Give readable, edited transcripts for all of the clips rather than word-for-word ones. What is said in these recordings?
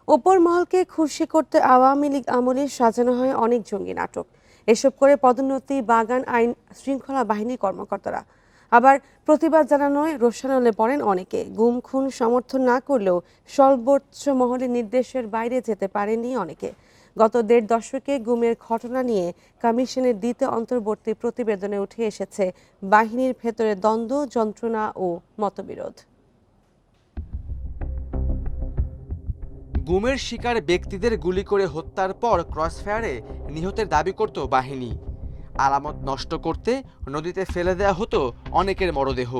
ওপর মহলকে খুশি করতে আওয়ামী লীগ আমলে সাজানো হয় অনেক জঙ্গি নাটক। এসব করে পদোন্নতি বাগান আইন শৃঙ্খলা বাহিনীর কর্মকর্তারা। আবার প্রতিবাদ জানানোয় রোষানলে পড়েন অনেকে। গুম খুন সমর্থন না করলেও সর্বোচ্চ মহলের নির্দেশের বাইরে যেতে পারেনি অনেকে। গত ১.৫ দশকে গুমের ঘটনা নিয়ে কমিশনের দ্বিতীয় অন্তর্বর্তী প্রতিবেদনে উঠে এসেছে বাহিনীর ভেতরে দ্বন্দ্ব, যন্ত্রণা ও মতবিরোধ। গুমের শিকার ব্যক্তিদের গুলি করে হত্যার পর ক্রসফায়ারে নিহতের দাবি করত বাহিনী। আলামত নষ্ট করতে নদীতে ফেলে দেওয়া হতো অনেকের মরদেহ।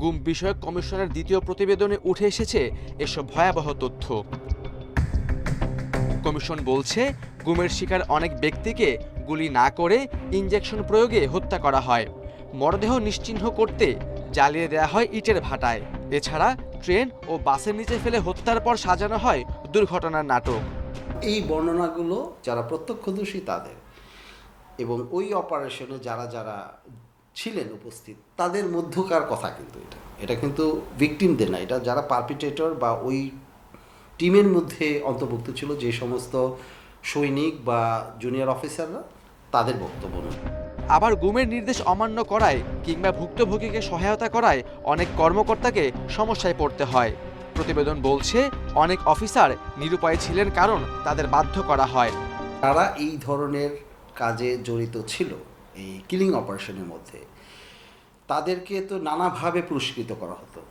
গুম বিষয়ক কমিশনের দ্বিতীয় প্রতিবেদনে উঠে এসেছে এসব ভয়াবহ তথ্য। কমিশন বলছে, গুমের শিকার অনেক ব্যক্তিকে গুলি না করে ইনজেকশন প্রয়োগে হত্যা করা হয়। মরদেহ নিশ্চিহ্ন করতে জ্বালিয়ে দেওয়া হয় ইটের ভাটায়। এছাড়া ট্রেন ও বাসের নিচে ফেলে হত্যার পর সাজানো হয় দুর্ঘটনার নাটক। এই বর্ণনাগুলো যারা প্রত্যক্ষদর্শী তাদের এবং ওই অপারেশনে যারা যারা ছিলেন উপস্থিত তাদের মধ্যকার কথা, কিন্তু এটা কিন্তু ভিকটিমদের না, এটা যারা পারপিট্রেটর বা ওই টিমের মধ্যে অন্তর্ভুক্ত ছিল যে সমস্ত সৈনিক বা জুনিয়র অফিসাররা, তাদের বক্তব্য নয়। আবার গুমের নির্দেশ অমান্য করায় কিংবা ভুক্তভোগীকে সহায়তা করায় অনেক কর্মকর্তাকে সমস্যায় পড়তে হয়। প্রতিবেদন বলছে, অনেক অফিসার নিরুপায় ছিলেন কারণ তাদের বাধ্য করা হয়। তারা এই ধরনের কাজে জড়িত ছিল এই কিলিং অপারেশনের মধ্যে, তাদেরকে তো নানাভাবে পুরস্কৃত করা হতো।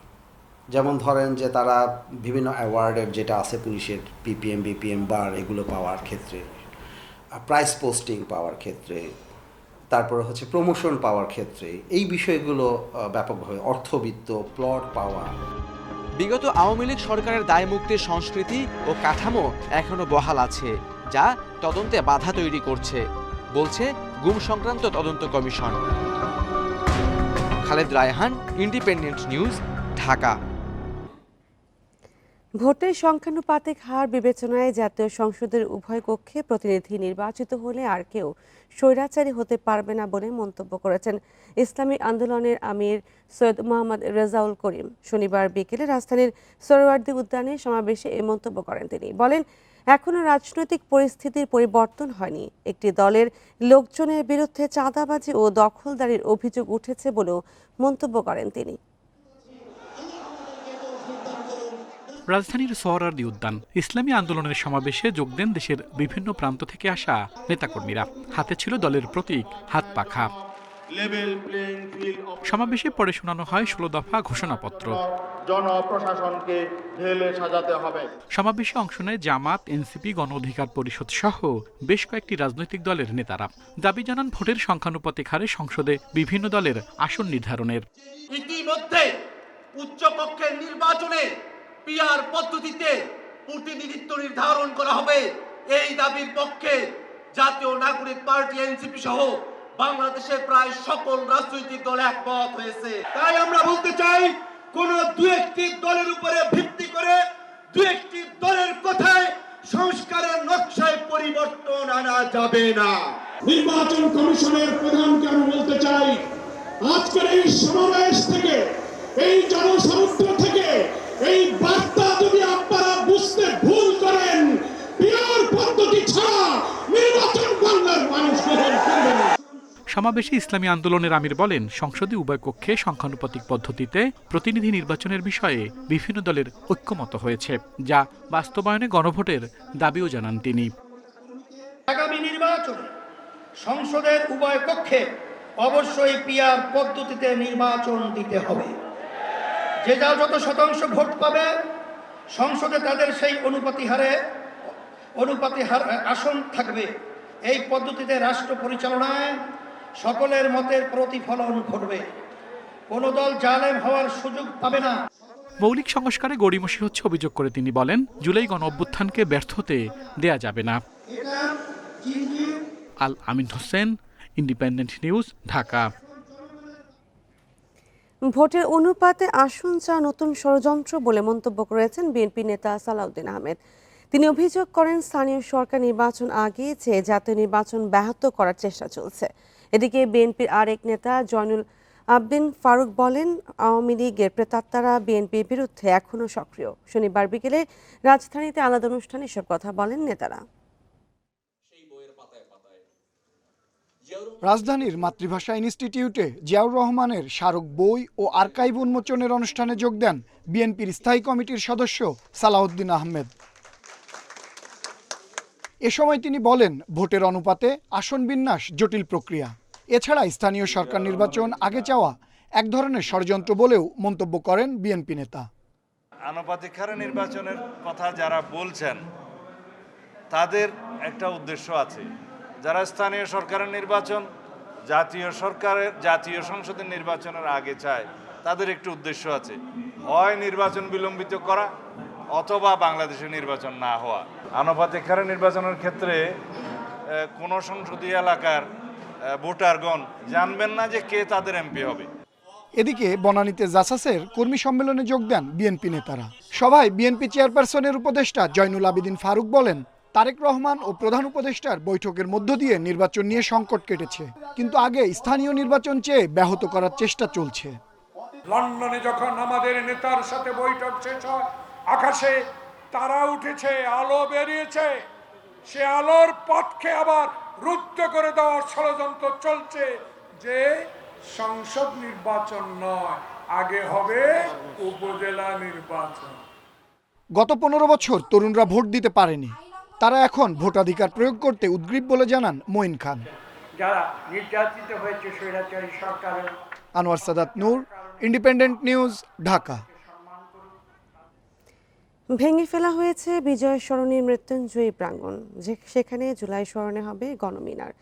যেমন ধরেন যে তারা বিভিন্ন অ্যাওয়ার্ডের যেটা আছে পুলিশের, পিপিএম, বিপিএম বার, এগুলো পাওয়ার ক্ষেত্রে, প্রাইস পোস্টিং পাওয়ার ক্ষেত্রে, তারপরে হচ্ছে প্রমোশন পাওয়ার ক্ষেত্রে, এই বিষয়গুলো ব্যাপকভাবে অর্থবিত্ত প্লট পাওয়া। বিগত আওয়ামী লীগ সরকারের দায়মুক্তির সংস্কৃতি ও কাঠামো এখনো বহাল আছে, যা তদন্তে বাধা তৈরি করছে, বলছে গুম সংক্রান্ত তদন্ত commission. Khaled Raihan, independent News, Dhaka. ভোটের সংখ্যানুপাতিক হার বিবেচনায় জাতীয় সংসদের উভয় কক্ষে প্রতিনিধি নির্বাচিত হলে আর কেউ স্বৈরাচারী হতে পারবে না বলে মন্তব্য করেছেন ইসলামী আন্দোলনের আমির সৈয়দ মোহাম্মদ রেজাউল করিম। শনিবার বিকেলে রাজধানীর সোহরাওয়ার্দী উদ্যানে সমাবেশে এ মন্তব্য করেন তিনি। বলেন, এখনও রাজনৈতিক পরিস্থিতির পরিবর্তন হয়নি। একটি দলের লোকজনের বিরুদ্ধে চাঁদাবাজি ও দখলদারির অভিযোগ উঠেছে বলেও মন্তব্য করেন তিনি। রাজধানীর সোহরাওয়ার্দী উদ্যান ইসলামী আন্দোলনের সমাবেশে যোগ দেন দেশের বিভিন্ন প্রান্ত থেকে আসা নেতাকর্মীরা। হাতে ছিল দলের প্রতীক হাত পাখা। সমাবেশে পরে শোনানো হয় ১৬ দফা ঘোষণাপত্র। জনপ্রশাসনকে ঢেলে সাজাতে হবে। সমাবেশে অংশ নেয় জামাত, এনসিপি, গণ অধিকার পরিষদ সহ বেশ কয়েকটি রাজনৈতিক দলের নেতারা। দাবি জানান ভোটের সংখ্যানুপাতিক হারে সংসদে বিভিন্ন দলের আসন নির্ধারণের। ইতিমধ্যে উচ্চকক্ষের নির্বাচনে পিআর পদ্ধতিতে প্রতিনিধিত্ব নির্ধারণ করা হবে। এই দাবির পক্ষে জাতীয় নাগরিক পার্টি, এনসিপি সহ বাংলাদেশের প্রায় সকল রাজনৈতিক দল একমত হয়েছে। তাই আমরা বলতে চাই, কোন দু একটি দলের উপরে ভিত্তি করে দু একটি দলের কথায় সংস্কারের নকশায় পরিবর্তন আনা যাবে না। নির্বাচন কমিশনের প্রধানকে আমি বলতে চাই, আজকের এই সমাবেশ থেকে, এই জনসমুদ্র থেকে এই বার্তা যদি আপনারা বুঝতে ভুল করেন, পিওর পদ্ধতি ছাড়া নির্বাচন বাংলার মানুষ গ্রহণ করবে না। সমাবেশে ইসলামী আন্দোলনের আমির বলেন, সংসদে উভয় কক্ষে সংখ্যানুপাতিক পদ্ধতিতে প্রতিনিধি নির্বাচনের বিষয়ে বিভিন্ন দলের ঐক্যমত হয়েছে, যা বাস্তবায়নে গণভোটের দাবিও জানান তিনি। আগামী নির্বাচনে সংসদের উভয় কক্ষে অবশ্যই পিআর পদ্ধতিতে নির্বাচন দিতে হবে। যে যা যত শতাংশ ভোট পাবে সংসদে তাদের সেই অনুপাতি হারে আসন থাকবে। এই পদ্ধতিতে রাষ্ট্র পরিচালনায় সকলের মতের প্রতিফলন ঘটবে। কোন দল জালেম হওয়ার সুযোগ পাবে না। মৌলিক সংস্কারে গড়িমসি হচ্ছে অভিযোগ করে তিনি বলেন, জুলাই গণ অভ্যুত্থানকে ব্যর্থ হতে দেয়া যাবে না। আল আমিন হোসেন, ইন্ডিপেন্ডেন্ট নিউজ, ঢাকা। ভোটের অনুপাতে আসন চাওয়া নতুন ষড়যন্ত্র বলে মন্তব্য করেছেন বিএনপি নেতা সালাউদ্দিন আহমেদ। তিনি অভিযোগ করেন, স্থানীয় সরকার নির্বাচন আগে চেয়ে জাতীয় নির্বাচন ব্যাহত করার চেষ্টা চলছে। এদিকে বিএনপির আরেক নেতা জয়নুল আবদিন ফারুক বলেন, আওয়ামী লীগের প্রেতাত্মারা বিএনপির বিরুদ্ধে এখনও সক্রিয়। শনিবার বিকেলে রাজধানীতে আলাদা অনুষ্ঠানে এসব কথা বলেন নেতারা। রাজধানীর মাতৃভাষা ইনস্টিটিউটে জিয়াউর রহমানের স্মারক বই ও আর্কাইভ উন্মোচনের অনুষ্ঠানে যোগ দেন বিএনপির স্থায়ী কমিটির সদস্য সালাউদ্দিন আহমেদ। এ সময় তিনি বলেন, ভোটের অনুপাতে আসন বিন্যাস জটিল প্রক্রিয়া। এছাড়া স্থানীয় সরকার নির্বাচন আগে চাওয়া এক ধরনের ষড়যন্ত্র বলেও মন্তব্য করেন বিএনপি নেতা। আনুপাতিক হারে নির্বাচনের কথা যারা বলছেন তাদের একটা উদ্দেশ্য আছে। যারা স্থানীয় সরকারের নির্বাচন জাতীয় সংসদের নির্বাচনের আগে চায়, তাদের একটি উদ্দেশ্য আছে, হয় নির্বাচন বিলম্বিত করা অথবা বাংলাদেশে নির্বাচন না হওয়া। আনুপাতিক হারে নির্বাচনের ক্ষেত্রে কোনো সংসদীয় এলাকার ভোটারগণ জানবেন না যে কে তাদের এমপি হবে। এদিকে বনানীতে জাসাসের কর্মী সম্মেলনে যোগ দেন বিএনপি নেতারা। সভায় বিএনপি চেয়ারপারসনের উপদেষ্টা জয়নুল আবেদিন ফারুক বলেন, তারেক রহমান ও প্রধান উপদেষ্টার বৈঠকের মধ্য দিয়ে নির্বাচন নিয়ে সংকট কেটেছে, কিন্তু আগে স্থানীয় নির্বাচন চেয়ে ব্যাহত করার চেষ্টা চলছে। লন্ডনে যখন আমাদের নেতার সাথে বৈঠক শেষ হয়, আকাশে তারা উঠেছে, আলো বেরিয়েছে, সে আলোর পথকে আবার রুদ্ধ করে দেওয়ার ষড়যন্ত্র চলছে যে সংসদ নির্বাচন নয়, আগে হবে উপজেলা নির্বাচন। গত 15 বছর তরুণরা ভোট দিতে পারেনি, তারা এখন ভোটাধিকার প্রয়োগ করতে উদ্গ্রীব বলে জানান মঈন খান। যারা নির্যাতিত হয়েছে স্বৈরাচারী সরকারের। আনোয়ার সাদাত নূর, ইন্ডিপেন্ডেন্ট নিউজ, ঢাকা। ভেঙে ফেলা হয়েছে বিজয় সরণির মৃত্যুঞ্জয়ী প্রাঙ্গণ, সেখানে জুলাই স্মরণে হবে গণমিনার।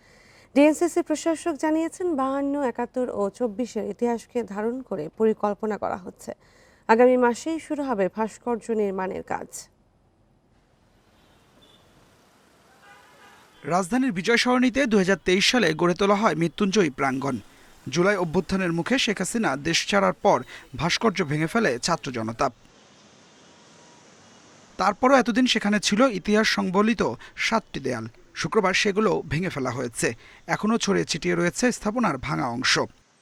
ডিএনসিসি প্রশাসক জানিয়েছেন, 52, 71 ও 24-এর ইতিহাসকে ধারণ করে পরিকল্পনা করা হচ্ছে। আগামী মাসেই শুরু হবে ভাস্কর্য নির্মাণের কাজ। রাজধানীর বিজয় সরণিতে 2023 সালে গড়ে তোলা হয় মৃত্যুঞ্জয়ী প্রাঙ্গণ। জুলাই অভ্যুত্থানের মুখে শেখ হাসিনা দেশ ছাড়ার পর ভাস্কর্য ভেঙে ফেলে ছাত্র জনতা। তারপরও এতদিন সেখানে ছিল ইতিহাস সংবলিত 7টি দেয়াল। শুক্রবার সেগুলো ভেঙে ফেলা হয়েছে। এখনও ছড়িয়ে ছিটিয়ে রয়েছে স্থাপনার ভাঙা অংশ।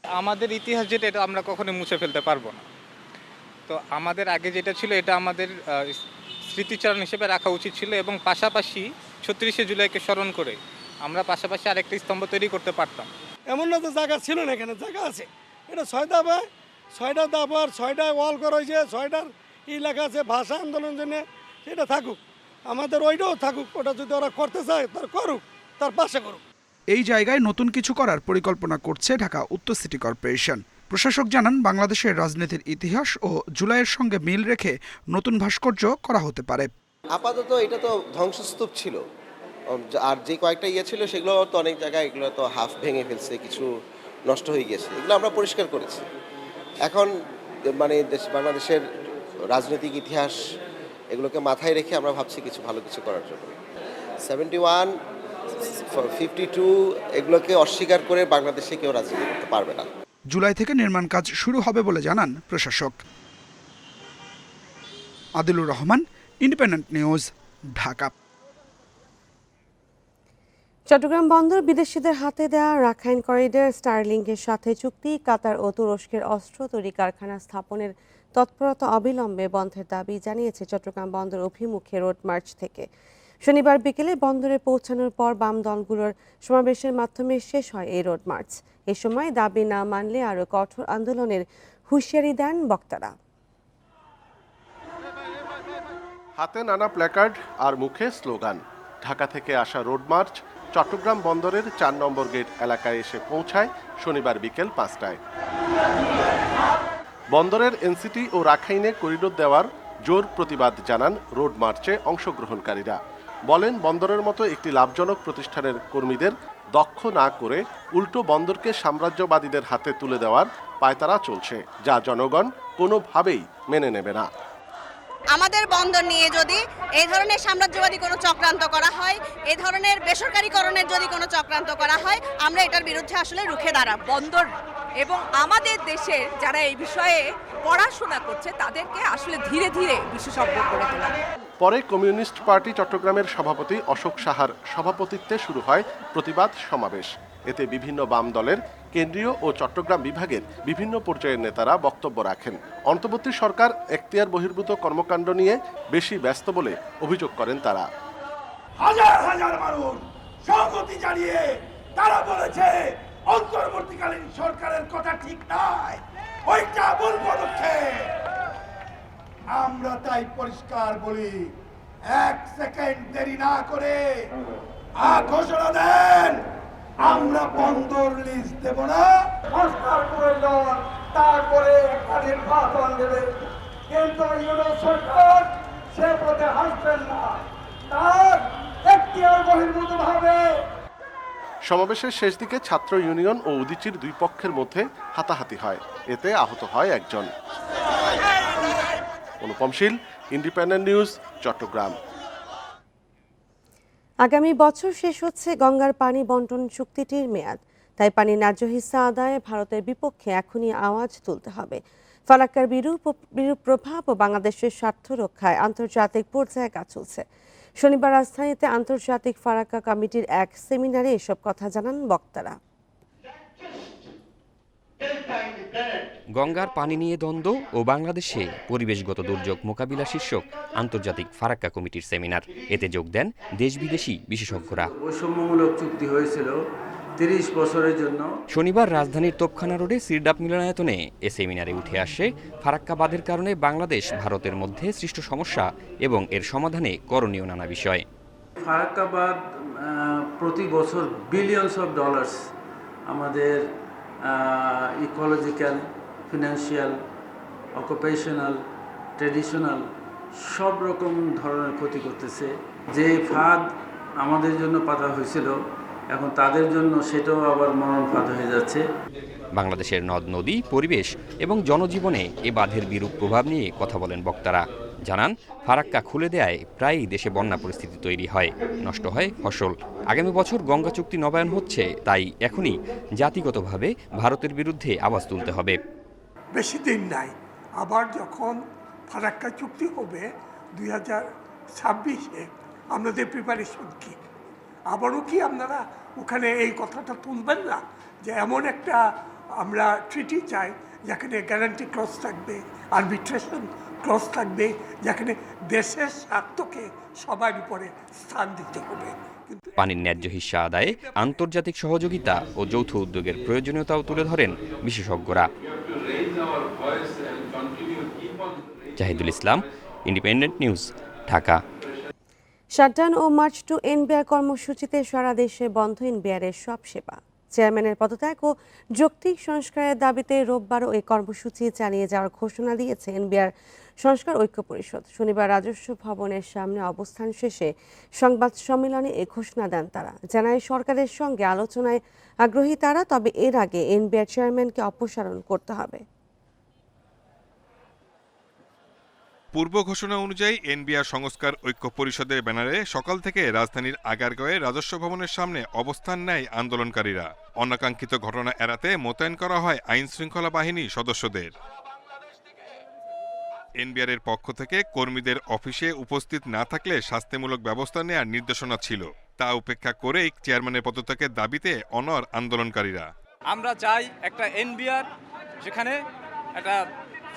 আমাদের ইতিহাস যেটা, এটা আমরা কখনো মুছে ফেলতে পারবো না। তো আমাদের আগে যেটা ছিল এটা আমাদের স্মৃতিচারণ হিসেবে রাখা উচিত ছিল, এবং পাশাপাশি 36শে জুলাইকে স্মরণ করে আমরা পাশাপাশি আরেকটা স্তম্ভ তৈরি করতে পারতাম। এমন না যে জায়গা ছিল না, এখানে জায়গা আছে। এটা 6টা দাব আর 6টা ওয়াল করা হয়েছে, 6টার লেখা আছে ভাষা আন্দোলন জন্য, সেটা থাকুক, আমাদের ওইটাও থাকুক। ওটা যদি ওরা করতে চায় তার করুক, তার পাশে করুক। এই জায়গায় নতুন কিছু করার পরিকল্পনা করছে ঢাকা উত্তর সিটি কর্পোরেশন। প্রশাসক জানান, বাংলাদেশের রাজনীতির ইতিহাস ও জুলাইয়ের সঙ্গে মিল রেখে নতুন ভাস্কর্য করা হতে পারে। আপাতত এটা তো ধ্বংসস্তূপ ছিল, আর যে কয়েকটা ছিল সেগুলো তো অনেক জায়গায় এগুলো তো হাফ ভেঙে ফেলছে, কিছু নষ্ট হয়ে গেছে, এগুলো আমরা পরিষ্কার করেছি। এখন বাংলাদেশের রাজনৈতিক ইতিহাস এগুলোকে মাথায় রেখে আমরা ভাবছি কিছু ভালো কিছু করার জন্য। 71, 52 এগুলোকে অস্বীকার করে বাংলাদেশে কেউ রাজনীতি করতে পারবে না। জুলাই থেকে নির্মাণ কাজ শুরু হবে বলে জানান প্রশাসক। Adilur Rahman, Independent News, Dhaka. চট্টগ্রাম বন্দর বিদেশিদের হাতে দেওয়া রাখাইন করিডর স্টারলিংকের সাথে চুক্তি, কাতার ও তুরস্কের অস্ত্র তৈরি কারখানা স্থাপনের তৎপরতা অবিলম্বে বন্ধের দাবি জানিয়েছে চট্টগ্রাম বন্দর অভিমুখে রোড মার্চ থেকে। শনিবার বিকেলে বন্দরে পৌঁছানোর পর বাম দলগুলোর সমাবেশের মাধ্যমে শেষ হয় এই রোড মার্চ। এ সময় দাবি না মানলে আরও কঠোর আন্দোলনের হুঁশিয়ারি দেন বক্তারা। হাতে নানা প্ল্যাকার্ড আর মুখে স্লোগান। ঢাকা থেকে আসা রোড মার্চ চট্টগ্রাম বন্দরের 4 নম্বর গেট এলাকায় এসে পৌঁছায় শনিবার বিকেল 5টায়। বন্দরের এনসিটি ও রাখাইনে করিডোর দেওয়ার জোর প্রতিবাদ জানান রোড মার্চে অংশগ্রহণকারীরা। বলেন, বন্দরের মতো একটি লাভজনক প্রতিষ্ঠানের কর্মীদের দক্ষ না করে উল্টো বন্দরকে সাম্রাজ্যবাদীদের হাতে তুলে দেওয়ার পায়তারা চলছে, যা জনগণ কোনোভাবেই মেনে নেবে না। আমাদের বন্দর নিয়ে যদি এই ধরনের সাম্রাজ্যবাদী কোনো চক্রান্ত করা হয়, এই ধরনের বেসরকারীকরণের যদি কোনো চক্রান্ত করা হয়, আমরা এটার বিরুদ্ধে আসলে রুখে দাঁড়াব। বন্দর এবং আমাদের দেশের যারা এই বিষয়ে পড়াশোনা করছে তাদেরকে আসলে ধীরে ধীরে বিশেষজ্ঞ করে তোলা। পরে কমিউনিস্ট পার্টি চট্টগ্রামের সভাপতি অশোক সাহার সভাপতিত্বে শুরু হয় প্রতিবাদ সমাবেশ। এতে বিভিন্ন বাম দলের কেন্দ্রীয় ও চট্টগ্রাম বিভাগের বিভিন্ন পর্যায়ের নেতারা বক্তব্য রাখেন। অন্তর্বর্তী সরকার এখতিয়ার বহির্ভূত কর্মকাণ্ড নিয়ে বেশি ব্যস্ত বলে অভিযোগ করেন তারা। হাজার হাজার মানুষ সংহতি জানিয়ে তারা বলেছে অন্তর্বর্তীকালীন সরকারের কথা ঠিক নয়, ওইটা ভুল পদক্ষেপ। আমরা তাই পরিষ্কার বলি, 1 সেকেন্ড দেরি না করে ঘোষণা দেন, আমরা বন্দর লিজ দেব না, সংস্কার প্রয়োজন, তারপরে একটা নির্বাচন দেবে। কিন্তু ইউরোপ সরকার সে পথে হাসবেন না, তার এখতিয়ার বহির্ভূত ভাবে। সমাবেশের শেষ দিকে ছাত্র ইউনিয়ন ও উদীচীর দুই পক্ষের মধ্যে হাতাহাতি হয়, এতে আহত হয় একজন। অনুপম শীল, ইন্ডিপেন্ডেন্ট নিউজ, চট্টগ্রাম। আগামী বছর শেষ হচ্ছে গঙ্গার পানি বন্টন চুক্তিটির মেয়াদ, তাই পানির ন্যায্য হিস্সা আদায়ে ভারতের বিপক্ষে এখনই আওয়াজ তুলতে হবে। ফারাক্কার বিরূপ প্রভাব ও বাংলাদেশের স্বার্থ রক্ষায় আন্তর্জাতিক পর্যায়ে কাজ চলছে। শনিবার রাজধানীতে আন্তর্জাতিক ফারাক্কা কমিটির এক সেমিনারে এসব কথা জানান বক্তারা। গঙ্গার পানি নিয়ে দ্বন্দ্ব ও বাংলাদেশে পরিবেশগত দুর্যোগ মোকাবিলা শীর্ষক আন্তর্জাতিক ফারাক্কা কমিটির সেমিনার। এতে যোগ দেন দেশ বিদেশি বিশেষজ্ঞরা। বৈষম্যমূলক চুক্তি হয়েছিল 30 বছরের জন্য। শনিবার রাজধানীর তোপখানা রোডে সিরডাপ মিলনায়তনে এ সেমিনারে উঠে আসে ফারাক্কা বাঁধের কারণে বাংলাদেশ ভারতের মধ্যে সৃষ্ট সমস্যা এবং এর সমাধানে করণীয় নানা বিষয়। ফারাক্কা বাঁধ প্রতি বছর বিলিয়নস অফ ডলার্স আমাদের ইকোলজিক্যাল, ফিনান্সিয়াল, অকুপেশনাল, ট্রেডিশনাল সব রকম ধরনের ক্ষতি করতেছে। যে ফাঁদ আমাদের জন্য পাতা হয়েছিল, এখন তাদের জন্য সেটাও আবার মরণ ফাঁদ হয়ে যাচ্ছে। বাংলাদেশের নদ নদী, পরিবেশ এবং জনজীবনে এ বাঁধের বিরূপ প্রভাব নিয়ে কথা বলেন বক্তারা। জানান, ফারাক্কা খুলে দেয়ায় প্রায়ই দেশে বন্যা পরিস্থিতি তৈরি হয়, নষ্ট হয় ফসল। আগামী বছর গঙ্গা চুক্তি নবায়ন হচ্ছে, তাই এখনই জাতিগতভাবে ভারতের বিরুদ্ধে আওয়াজ তুলতে হবে। বেশি দিন নাই, আবার যখন ফারাক্কা চুক্তি হবে 2026-এ, আমাদের প্রিপারেশন কি? আবারও কি আপনারা ওখানে এই কথাটা তুলবেন না যে এমন একটা আমরা ট্রিটি চাই যেখানে গ্যারান্টি ক্লজ থাকবে, আরবিট্রেশন ক্লজ থাকবে, যেখানে দেশের স্বার্থকে সবার উপরে স্থান দিতে হবে। পানির ন্যায্য হিস্সা আদায়ে আন্তর্জাতিক সহযোগিতা ও যৌথ উদ্যোগের প্রয়োজনীয়তাও তুলে ধরেন বিশেষজ্ঞরা। Zahidul Islam, Independent News, Dhaka. Shutdown ও মার্চ টু এনবিআর কর্মসূচিতে সারা দেশে বন্ধ এনবিআরের সব সেবা। চেয়ারম্যানের পদত্যাগ ও যৌক্তিক সংস্কারের দাবিতে রোববারও এই কর্মসূচি চালিয়ে যাওয়ার ঘোষণা দিয়েছে এনবিআর সংস্কার ঐক্য পরিষদ। শনিবার রাজস্ব ভবনের সামনে অবস্থান শেষে সংবাদ সম্মেলনে এই ঘোষণা দেন তারা। জানায়, সরকারের সঙ্গে আলোচনায় আগ্রহী তারা, তবে এর আগে এনবিআর চেয়ারম্যানকে অপসারণ করতে হবে। পূর্ব ঘোষণা অনুযায়ী এনবিআর সংস্কার ঐক্য পরিষদের ব্যানারে সকাল থেকে রাজধানীর আগারগাঁওয়ে রাজস্ব ভবনের সামনে অবস্থান নেয় আন্দোলনকারীরা। অনাকাঙ্ক্ষিত ঘটনা এড়াতে মোতায়েন করা হয় আইন শৃঙ্খলা বাহিনী সদস্যদের। এনবিআরের পক্ষ থেকে কর্মীদের অফিসে উপস্থিত না থাকলে শাস্তিমূলক ব্যবস্থা নেওয়ার নির্দেশনা ছিল। তা উপেক্ষা করেই চেয়ারম্যানের পদত্যাগের দাবিতে অনড় আন্দোলনকারীরা। আমরা চাই একটা এনবিআর, সেখানে একটা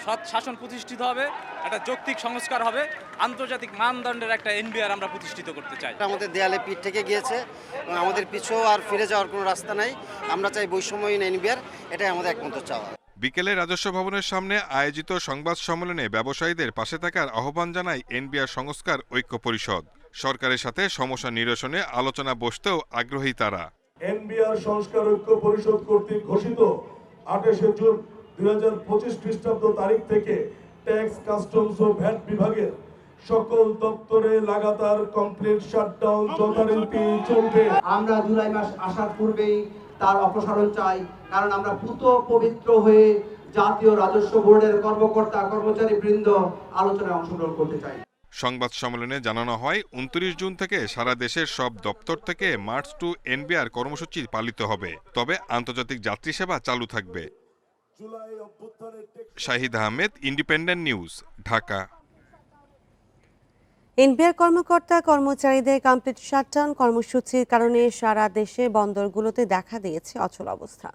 সৎ শাসন প্রতিষ্ঠিত হবে, একটা যৌক্তিক সংস্কার হবে, আন্তর্জাতিক মানদণ্ডের একটা এনবিআর আমরা প্রতিষ্ঠিত করতে চাই। আমাদের দেয়ালে পিঠ থেকে গিয়েছে এবং আমাদের পিছু আর ফিরে যাওয়ার কোনো রাস্তা নাই। আমরা চাই বৈষম্যহীন এনবিআর, এটাই আমাদের একমাত্র চাওয়া। বিকেলে রাজস্ব ভবনের সামনে আয়োজিত সংবাদ সম্মেলনে ব্যবসায়ীদের পাশে থাকার আহ্বান জানায় এনবিআর সংস্কার ঐক্য পরিষদ। সরকারের সাথে সমস্যা নিরসনে আলোচনা বসতেও আগ্রহী তারা। এনবিআর সংস্কার ঐক্য পরিষদ কর্তৃক ঘোষিত 28 জুন 2025 খ্রিস্টাব্দ তারিখ থেকে ট্যাক্স, কাস্টমস ও ভ্যাট বিভাগের সকল দপ্তরে লাগাতার কমপ্লিট শাটডাউন যথারীতি চলবে। আমরা জুলাই মাস আসার পূর্বেই তার অপসারণ চাই, কারণ আমরা পুত পবিত্র হয়ে জাতীয় রাজস্ব বোর্ডের কর্মকর্তা কর্মচারী বৃন্দ আলোচনায় অংশগ্রহণ করতে চাই। সংবাদ সম্মেলনে জানানো হয়, 29 জুন থেকে সারা দেশের সব দপ্তর থেকে মার্চ টু এনবিআর কর্মসূচি পালিত হবে, তবে আন্তর্জাতিক যাত্রী সেবা চালু থাকবে। Shahid Ahmed, Independent News, Dhaka. NBR কর্মকর্তা কর্মচারীদের কমপ্লিট শাটডাউন কর্মসূচির কারণে সারা দেশে বন্দরগুলোতে দেখা দিয়েছে অচল অবস্থা।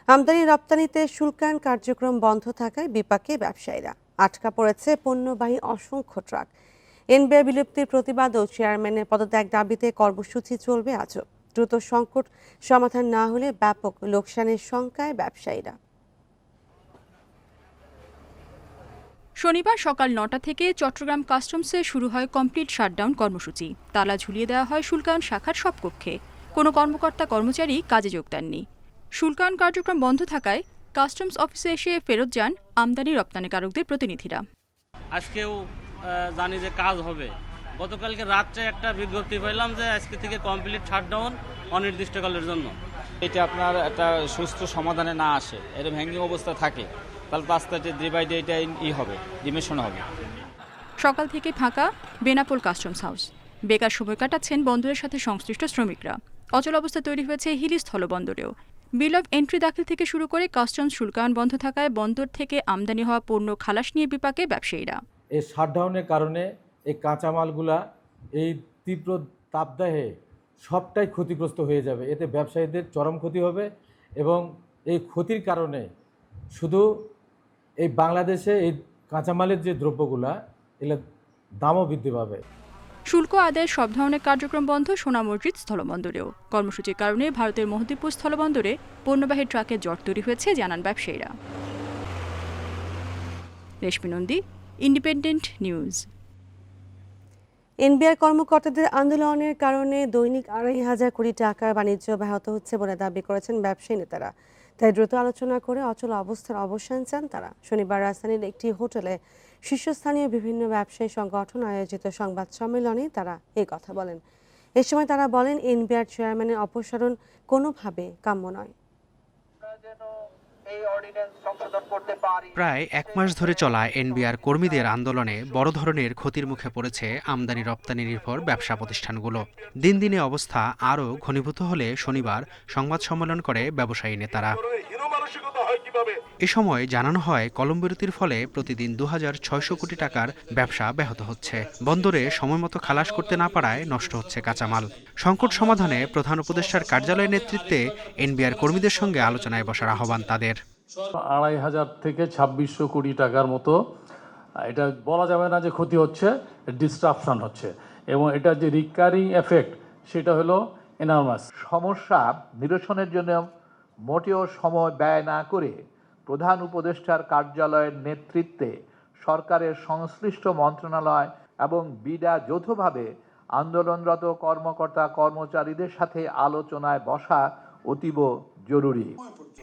আমদানি রপ্তানিতে শুল্কায়ন কার্যক্রম বন্ধ থাকায় বিপাকে ব্যবসায়ীরা। আটকা পড়েছে পণ্যবাহী অসংখ্য ট্রাক। এনবিআর বিলুপ্তির প্রতিবাদ ও চেয়ারম্যানের পদত্যাগ দাবিতে কর্মসূচি চলবে আজও। দ্রুত সংকট সমাধান না হলে ব্যাপক লোকসানের শঙ্কায় ব্যবসায়ীরা। শনিবার সকাল ৯টা থেকে চট্টগ্রাম কাস্টমসে শুরু হয় কমপ্লিট শাটডাউন কর্মসূচি। তালা ঝুলিয়ে দেওয়া হয় শুল্কায়ন শাখার সব কক্ষে। কোনো কর্মকর্তা কর্মচারী কাজে যোগ দেননি। শুল্কায়ন কার্যক্রম বন্ধ থাকায় কাস্টমস অফিসে এসে ফেরত যান আমদানি রপ্তানিকারকদের প্রতিনিধিরা। আজকেও জানি যে কাজ হবে। গতকালকে রাত্রে একটা বিজ্ঞপ্তি পেলাম যে আজকে থেকে কমপ্লিট শাটডাউন অনির্দিষ্টকালের জন্য। এটা আপনার একটা সুস্থ সমাধানে না আসে, এরকম হ্যাঙ্গিং অবস্থা থাকে, তাহলে তো আস্তে আস্তে ডে বাই ডে এটা হবে, ডিমেশন হবে। সকাল থেকে ফাঁকা বেনাপোল কাস্টমস হাউস। বেকার সময় কাটাচ্ছেন বন্দরের সাথে সংশ্লিষ্ট শ্রমিকরা। অচল অবস্থা তৈরি হয়েছে হিলি স্থলবন্দরেও। বিল অফ এন্ট্রি দাখিল থেকে শুরু করে কাস্টমস শুল্কায়ন বন্ধ থাকায় বন্দর থেকে আমদানি হওয়া পণ্য খালাস নিয়ে বিপাকে ব্যবসায়ীরা। এই শাটডাউনের কারণে এই কাঁচামালগুলা এই তীব্র তাপদাহে সবটাই ক্ষতিগ্রস্ত হয়ে যাবে। এতে ব্যবসায়ীদের চরম ক্ষতি হবে এবং এই ক্ষতির কারণে শুধু এই বাংলাদেশে এই কাঁচামালের যে দ্রব্যগুলা এগুলোর দামও বৃদ্ধি পাবে। শুল্ক আদায়ের সব ধরনের কার্যক্রম বন্ধ সোনা মসজিদ স্থলবন্দরেও। কর্মসূচির কারণে ভারতের মোহদ্দিপুর স্থলবন্দরে পণ্যবাহী ট্রাকের জট তৈরি হয়েছে জানান ব্যবসায়ীরা। রেশমি নন্দী, ইন্ডিপেন্ডেন্ট নিউজ। এনবিআর কর্মকর্তাদের আন্দোলনের কারণে দৈনিক ২৫০০ কোটি টাকার বাণিজ্য ব্যাহত হচ্ছে বলে দাবি করেছেন ব্যবসায়ী নেতারা। তাই দ্রুত আলোচনা করে অচল অবস্থার অবসান চান তারা। শনিবার রাজধানীর একটি হোটেলে শীর্ষস্থানীয় বিভিন্ন ব্যবসায়ী সংগঠন আয়োজিত সংবাদ সম্মেলনে তারা এই কথা বলেন। এ সময় তারা বলেন, এনবিআর চেয়ারম্যানের অপসারণ কোনোভাবে কাম্য নয়। প্রায় ১ মাস ধরে চলা এনবিআর কর্মীদের আন্দোলনে বড় ধরনের ক্ষতির মুখে পড়েছে আমদানি রপ্তানি নির্ভর ব্যবসা প্রতিষ্ঠানগুলো। দিন দিনে অবস্থা আরও ঘনীভূত হলে শনিবার সংবাদ সম্মেলন করে ব্যবসায়ী নেতারা। এ সময় জানানো হয়, কলম বিরতির ফলে প্রতিদিন ২৬০০ কোটি টাকার ব্যবসা ব্যাহত হচ্ছে। বন্দরে সময়মতো খালাস করতে না পারায় নষ্ট হচ্ছে কাঁচামাল। সংকট সমাধানে প্রধান উপদেষ্টার কার্যালয়ের নেতৃত্বে এনবিআর কর্মীদের সঙ্গে আলোচনায় বসার আহ্বান তাদের। ২৫০০ থেকে ২৬০০ কোটি টাকার মতো, এটা বলা যাবে না যে ক্ষতি হচ্ছে, ডিস্ট্রাপশন হচ্ছে এবং এটা যে রিকারিং এফেক্ট সেটা হলো এনর্মাস। সমস্যা নিরসনের জন্য মোটেও সময় ব্যয় না করে প্রধান উপদেষ্টার কার্যালয়ের নেতৃত্বে সরকারের সংশ্লিষ্ট মন্ত্রণালয় এবং বিডা যৌথভাবে আন্দোলনরত কর্মকর্তা কর্মচারীদের সাথে আলোচনায় বসা অতীব জরুরি।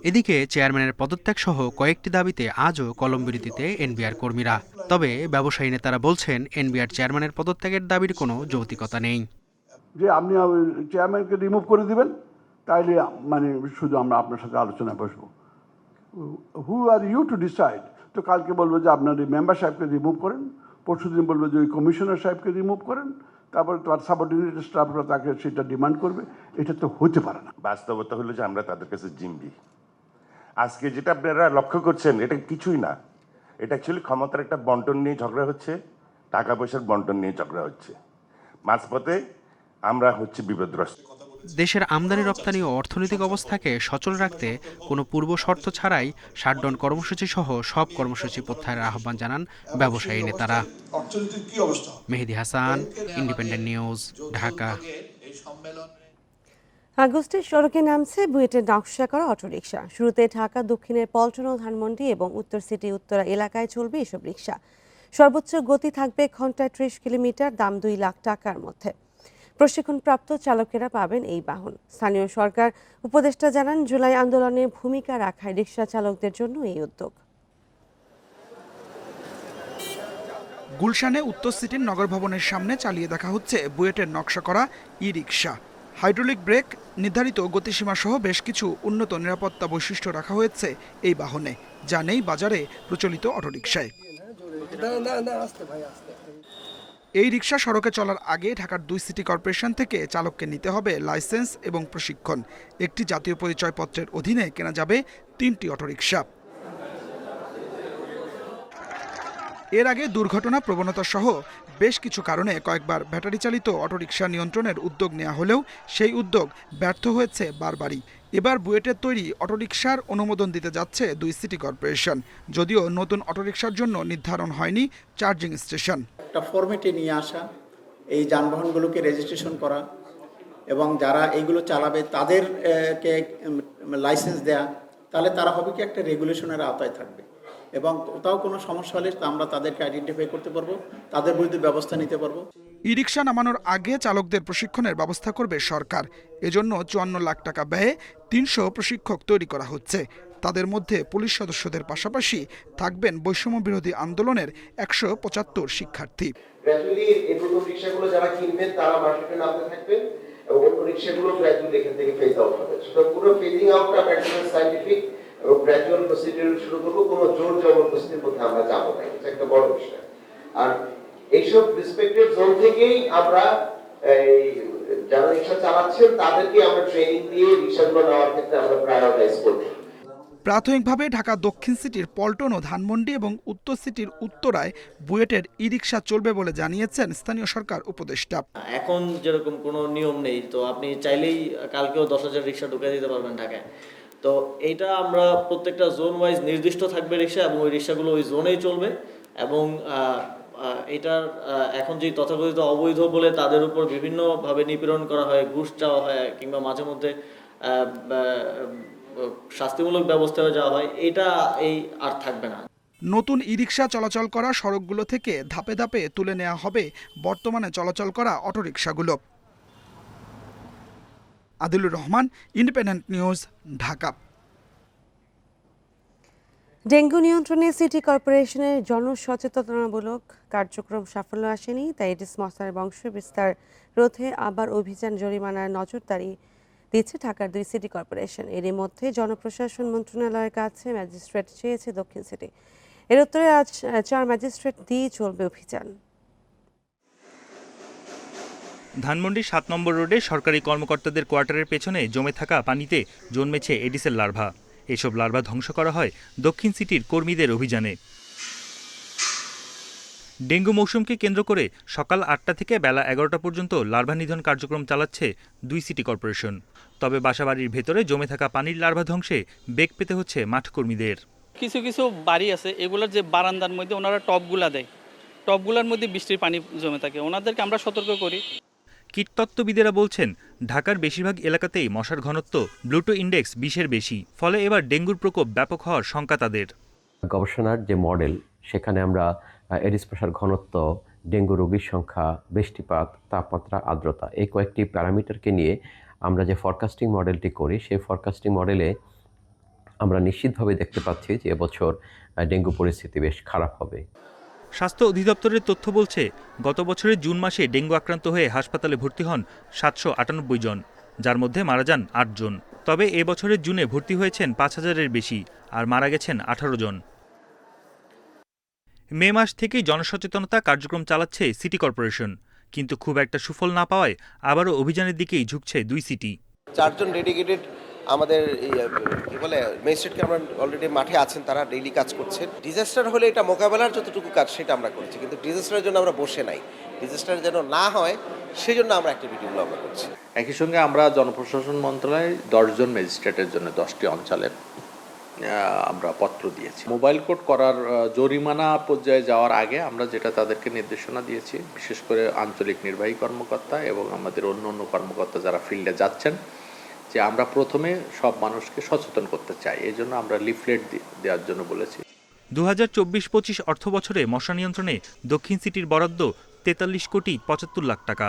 এদিকে চেয়ারম্যানের পদত্যাগ সহ কয়েকটি দাবিতে আজও কলম বিরতিতে এনবিআর কর্মীরা। তবে ব্যবসায়ী নেতারা বলছেন, এনবিআর চেয়ারম্যানের পদত্যাগের দাবির কোনো যৌক্তিকতা নেই। যে আপনি চেয়ারম্যানকে রিমুভ করে দিবেন, তাইলে মানে শুধু আমরা আপনার সাথে আলোচনায় বসবো। হু আর ইউ টু ডিসাইড? তো কালকে বলবো যে আপনার এই মেম্বার সাহেবকে রিমুভ করেন, পরশুদিন বলবো যে ওই কমিশনার সাহেবকে রিমুভ করেন, তারপর তার সাবঅর্ডিনেট স্টাফরা তাকে সেটা ডিমান্ড করবে। এটা তো হতে পারে না। বাস্তবতা হলো যে আমরা তাদের কাছে জিম্বি। আজকে যেটা আপনারা লক্ষ্য করছেন এটা কিছুই না, এটা অ্যাকচুয়ালি ক্ষমতার একটা বন্টন নিয়ে ঝগড়া হচ্ছে, টাকা পয়সার বন্টন নিয়ে ঝগড়া হচ্ছে। মাঝপথে আমরা হচ্ছে বিপদগ্রস্ত। দেশের আমদানি রপ্তানি ও অর্থনৈতিক অবস্থাকে সচল রাখতে কোনো পূর্ব শর্ত ছাড়াই শাটডাউন কর্মসূচি সহ সব কর্মসূচি প্রত্যাহারের আহ্বান জানান ব্যবসায়ী নেতারা। Mehedi Hasan, independent News, Dhaka. আগস্টে সড়কে নামছে বুয়েটের নকশা করা অটোরিকশা। শুরুতে ঢাকা দক্ষিণের পল্টন ও ধানমন্ডি এবং উত্তর সিটি উত্তরা এলাকায় চলবে এসব রিকশা। সর্বোচ্চ গতি থাকবে ঘন্টায় ৩০ কিলোমিটার, দাম ২ লাখ টাকার মধ্যে। প্রশিক্ষণপ্রাপ্ত চালকেরা পাবেন এই বাহন। স্থানীয় সরকার উপদেষ্টা জানান, জুলাই আন্দোলনে ভূমিকা রাখায় রিকশা চালকদের জন্য এই উদ্যোগ। গুলশানে উত্তর সিটির নগর ভবনের সামনে চালিয়ে দেখা হচ্ছে বুয়েটের নকশা করা ই রিকশা। হাইড্রোলিক ব্রেক, নির্ধারিত গতিসীমা সহ বেশ কিছু উন্নত নিরাপত্তা বৈশিষ্ট্য রাখা হয়েছে এই বাহনে, যা নেই বাজারে প্রচলিত অটোরিকশায়। এই রিকশা সড়কে চলার আগে ঢাকার ২ সিটি কর্পোরেশন থেকে চালককে নিতে হবে লাইসেন্স এবং প্রশিক্ষণ। একটি জাতীয় পরিচয়পত্রের অধীনে কেনা যাবে ৩টি অটোরিকশা। এর আগে দুর্ঘটনা প্রবণতা সহ বেশ কিছু কারণে কয়েকবার ব্যাটারি চালিত অটোরিকশা নিয়ন্ত্রণের উদ্যোগ নেওয়া হলেও সেই উদ্যোগ ব্যর্থ হয়েছে বারবারই। এবার বুয়েটের তৈরি অটোরিকশার অনুমোদন দিতে যাচ্ছে 2 সিটি কর্পোরেশন, যদিও নতুন অটোরিকশার জন্য নির্ধারণ হয়নি চার্জিং স্টেশন। একটা ফরম্যাটে নিয়ে আসা, এই যানবাহনগুলোকে রেজিস্ট্রেশন করা এবং যারা এইগুলো চালাবে তাদেরকে লাইসেন্স দেয়া, তাহলে তারা হবে কি একটা রেগুলেশনের আওতায় থাকবে এবং কোথাও কোনো সমস্যা হলে আমরা তাদেরকে আইডেন্টিফাই করতে পারবো, তাদের বিরুদ্ধে ব্যবস্থা নিতে পারবো। ই রিকশা নামানোর আগে চালকদের প্রশিক্ষণের ব্যবস্থা করবে সরকার। এজন্য 54 লাখ টাকা ব্যয়ে 300 প্রশিক্ষক তৈরি করা হচ্ছে। তাদের মধ্যে পুলিশ সদস্যদের পাশাপাশি থাকবেন বৈষম্য বিরোধী আন্দোলনের 175 শিক্ষার্থী। গ্র্যাজুয়ালি এই প্রথম রিকশাগুলো যারা কিনবেন তারা মার্কেটে নামতে থাকবেন এবং অন্য রিকশাগুলো গ্র্যাজুয়ালি এখান থেকে ফেজ আউট হবে। সেটা পুরো ফেজিং আউটটা ম্যাক্সিমাম সায়েন্টিফিক এবং গ্র্যাজুয়াল প্রসিডিউর শুরু করবো, কোনো জোর জবরদস্তির মধ্যে আমরা যাবো না, এটা একটা বড় বিষয়। আর এইসব রিসপেক্টেড জোন থেকেই আমরা যারা রিকশা চালাচ্ছেন তাদেরকে আমরা ট্রেনিং দিয়ে রিকশাগুলো নেওয়ার ক্ষেত্রে আমরা প্রায়োরিটাইজ করবো। প্রাথমিকভাবে ঢাকা দক্ষিণ সিটির পল্টন ও ধানমন্ডি এবং উত্তর সিটির উত্তরায় বুয়েটের ই রিকশা চলবে বলে জানিয়েছেন স্থানীয় সরকার উপদেষ্টা। এখন যেরকম কোনো নিয়ম নেই, তো আপনি চাইলেই কালকেও 10,000 রিকশা ঢুকে দিতে পারবেন ঢাকায়। তো এইটা আমরা প্রত্যেকটা জোন ওয়াইজ নির্দিষ্ট থাকবে রিকশা এবং ওই রিকশাগুলো ওই জোনেই চলবে এবং এটার এখন যে তথাকথিত অবৈধ বলে তাদের উপর বিভিন্নভাবে নিপীড়ন করা হয়, ঘুষ চাওয়া হয় কিংবা মাঝে মধ্যে শাস্তিমূলক ব্যবস্থা যাওয়া হয়, এটা আর থাকবে না। নতুন ই রিকশা চলাচল করা সড়কগুলো থেকে ধাপে ধাপে তুলে নেওয়া হবে বর্তমানে চলাচল করা অটোরিকশাগুলো। Adilur Rahman, Independent News, Dhaka. Dengue নিয়ন্ত্রণে সিটি কর্পোরেশনের জনসচেতনতামূলক কার্যক্রম সাফল্য আসেনি, তাই এডিস মশার বংশ বিস্তার রোধে আবার অভিযান জরিমানার নজরদারি দিচ্ছে ঢাকার 2 সিটি কর্পোরেশন। এরই মধ্যে জনপ্রশাসন মন্ত্রণালয়ের কাছে ম্যাজিস্ট্রেট চেয়েছে দক্ষিণ সিটি। এর উত্তরে আজ 4 ম্যাজিস্ট্রেট দিয়ে চলবে অভিযান। ধানমন্ডি 7 নম্বর রোডে সরকারি কর্মকর্তাদের কোয়ার্টারের পেছনে জমে থাকা পানিতে জন্মেছে এডিসের লার্ভা। এসব লার্ভা ধ্বংস করা হয় দক্ষিণ সিটির কর্মীদের অভিযানে। ডেঙ্গু মৌসুমকে কেন্দ্র করে সকাল 8টা থেকে বেলা 11টা পর্যন্ত লার্ভা নিধন কার্যক্রম চালাচ্ছে 2 সিটি কর্পোরেশন। তবে বাসাবাড়ির ভেতরে জমে থাকা পানির লার্ভা ধ্বংসে বেগ পেতে হচ্ছে মাঠ কর্মীদের। কিছু কিছু বাড়ি আছে, এগুলোর যে বারান্দার মধ্যে ওনারা টবগুলা দেয়, টবগুলার মধ্যে বৃষ্টির পানি জমে থাকে, ওনাদেরকে আমরা সতর্ক করি। কীটতত্ত্ববিদেরা বলছেন ঢাকার বেশিরভাগ এলাকাতেই মশার ঘনত্ব ব্লুটো ইন্ডেক্স 20-এর বেশি, ফলে এবার ডেঙ্গুর প্রকোপ ব্যাপক হওয়ার শঙ্কা তাদের। গবেষণার যে মডেল, সেখানে আমরা এডিস মশার ঘনত্ব, ডেঙ্গু রোগীর সংখ্যা, বৃষ্টিপাত, তাপমাত্রা, আর্দ্রতা, এই কয়েকটি প্যারামিটারকে নিয়ে আমরা যে ফরকাস্টিং মডেলটি করি, সেই ফরকাস্টিং মডেলে আমরা নিশ্চিতভাবে দেখতে পাচ্ছি যে এবছর ডেঙ্গু পরিস্থিতি বেশ খারাপ হবে। স্বাস্থ্য অধিদপ্তরের তথ্য বলছে গত বছরের জুন মাসে ডেঙ্গু আক্রান্ত হয়ে হাসপাতালে ভর্তি হন 798 জন, যার মধ্যে মারা যান 8 জন। তবে এ বছরের জুনে ভর্তি হয়েছেন 5000-এর বেশি আর মারা গেছেন 18 জন। মে মাস থেকেই জনসচেতনতা কার্যক্রম চালাচ্ছে সিটি কর্পোরেশন, কিন্তু খুব একটা সুফল না পাওয়ায় আবারও অভিযানের দিকেই ঝুঁকছে 2 সিটি। 4 জন ডেডিকেটেড আমাদের কি বলে ম্যাজিস্ট্রেটকে আমরা অলরেডি মাঠে আছেন, তারা ডেইলি কাজ করছেন। ডিজাস্টার হলে এটা মোকাবেলার যতটুকু কাজ সেটা আমরা করছি, কিন্তু ডিজাস্টারের জন্য আমরা বসে নাই। ডিজাস্টার যেন না হয় সেই জন্য আমরা অ্যাক্টিভিটিগুলো আমরা করছি। একই সঙ্গে আমরা জনপ্রশাসন মন্ত্রণালয়ে 10 জন ম্যাজিস্ট্রেটের জন্য 10টি অঞ্চলের আমরা পত্র দিয়েছি। মোবাইল কোড করার জরিমানা পর্যায়ে যাওয়ার আগে আমরা যেটা তাদেরকে নির্দেশনা দিয়েছি, বিশেষ করে আঞ্চলিক নির্বাহী কর্মকর্তা এবং আমাদের অন্য কর্মকর্তা যারা ফিল্ডে যাচ্ছেন, যে আমরা প্রথমে সব মানুষকে সচেতন করতে চাই, এই জন্য আমরা লিফলেট দেওয়ার জন্য বলেছি। 2024-25 অর্থ বছরে মশা নিয়ন্ত্রণে দক্ষিণ সিটির বরাদ্দ 43 কোটি 75 লাখ টাকা